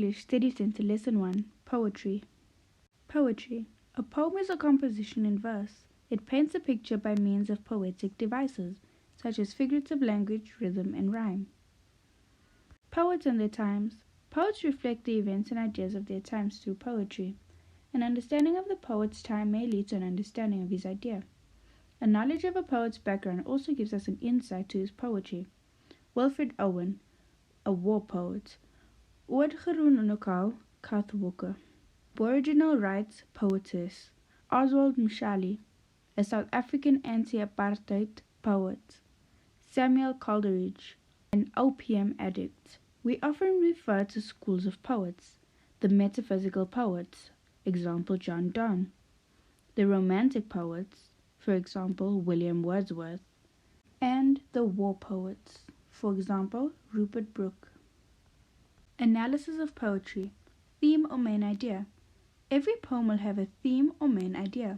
English Steducentre Lesson 1, Poetry. Poetry. A poem is a composition in verse. It paints a picture by means of poetic devices, such as figurative language, rhythm, and rhyme. Poets and their times. Poets reflect the events and ideas of their times through poetry. An understanding of the poet's time may lead to an understanding of his idea. A knowledge of a poet's background also gives us an insight to his poetry. Wilfred Owen, a war poet. Oudgeroen Nokau, Kathwalker. Aboriginal Rights Poetess. Oswald Mshali, a South African anti-apartheid poet. Samuel Coleridge, an opium addict. We often refer to schools of poets. The metaphysical poets, example John Donne. The romantic poets, for example William Wordsworth. And the war poets, for example Rupert Brooke. Analysis of poetry. Theme or main idea. Every poem will have a theme or main idea.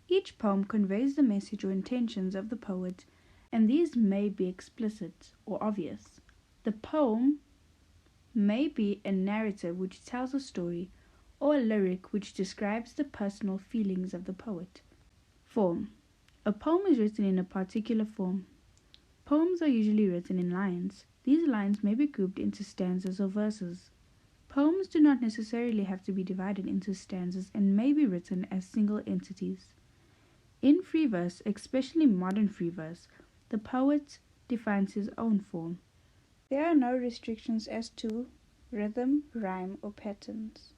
Each poem conveys the message or intentions of the poet, and these may be explicit or obvious. The poem may be a narrative which tells a story, or a lyric which describes the personal feelings of the poet. Form. A poem is written in a particular form. Poems are usually written in lines. These lines may be grouped into stanzas or verses. Poems do not necessarily have to be divided into stanzas and may be written as single entities. In free verse, especially modern free verse, the poet defines his own form. There are no restrictions as to rhythm, rhyme, or patterns.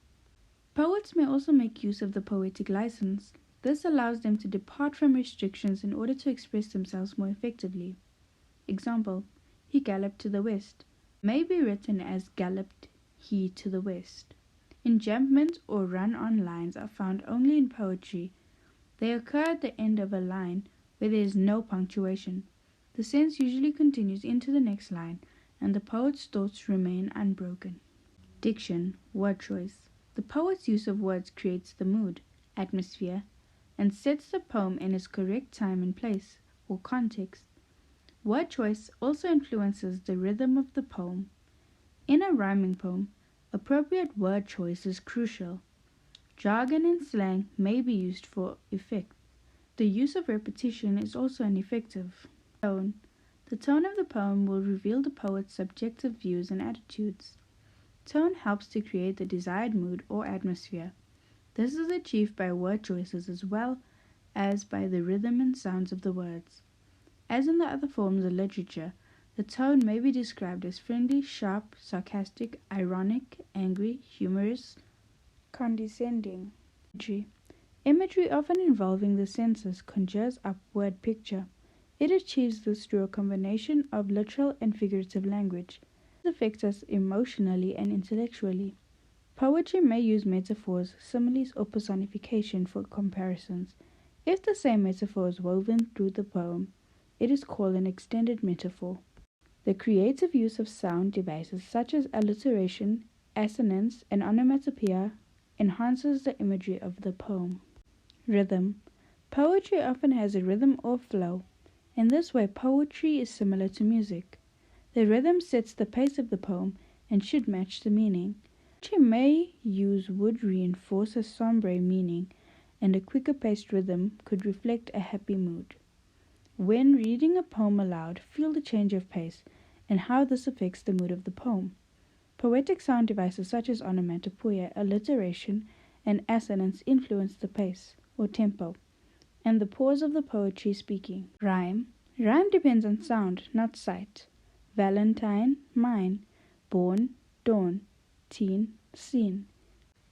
Poets may also make use of the poetic license. This allows them to depart from restrictions in order to express themselves more effectively. Example, he galloped to the west, may be written as galloped he to the west. Enjambment or run-on lines are found only in poetry. They occur at the end of a line where there is no punctuation. The sense usually continues into the next line, and the poet's thoughts remain unbroken. Diction, word choice. The poet's use of words creates the mood, atmosphere, and sets the poem in its correct time and place, or context. Word choice also influences the rhythm of the poem. In a rhyming poem, appropriate word choice is crucial. Jargon and slang may be used for effect. The use of repetition is also ineffective. Tone. The tone of the poem will reveal the poet's subjective views and attitudes. Tone helps to create the desired mood or atmosphere. This is achieved by word choices as well as by the rhythm and sounds of the words. As in the other forms of literature, the tone may be described as friendly, sharp, sarcastic, ironic, angry, humorous, condescending. Imagery often involving the senses conjures up word picture. It achieves this through a combination of literal and figurative language. It affects us emotionally and intellectually. Poetry may use metaphors, similes, or personification for comparisons. If the same metaphor is woven through the poem, it is called an extended metaphor. The creative use of sound devices such as alliteration, assonance, and onomatopoeia enhances the imagery of the poem. Rhythm. Poetry often has a rhythm or flow. In this way, poetry is similar to music. The rhythm sets the pace of the poem and should match the meaning. Poetry may use would reinforce a sombre meaning, and a quicker paced rhythm could reflect a happy mood. When reading a poem aloud, feel the change of pace and how this affects the mood of the poem. Poetic sound devices such as onomatopoeia, alliteration, and assonance influence the pace, or tempo, and the pause of the poetry speaking. Rhyme. Rhyme depends on sound, not sight. Valentine, mine. Born, dawn. Teen, seen.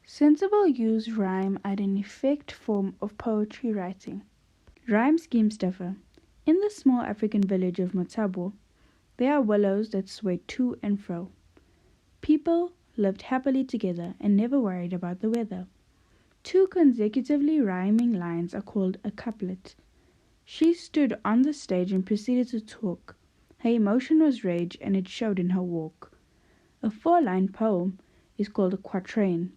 Sensible use rhyme as an effect form of poetry writing. Rhyme schemes differ. In the small African village of Matabo, there are willows that sway to and fro. People lived happily together and never worried about the weather. Two consecutively rhyming lines are called a couplet. She stood on the stage and proceeded to talk. Her emotion was rage, and it showed in her walk. A 4-line poem is called a quatrain.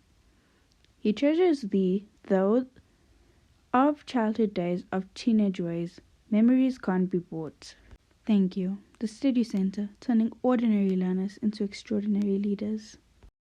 He treasures thee, though of childhood days, of teenage ways, memories can't be bought. Thank you. The Steducentre, turning ordinary learners into extraordinary leaders.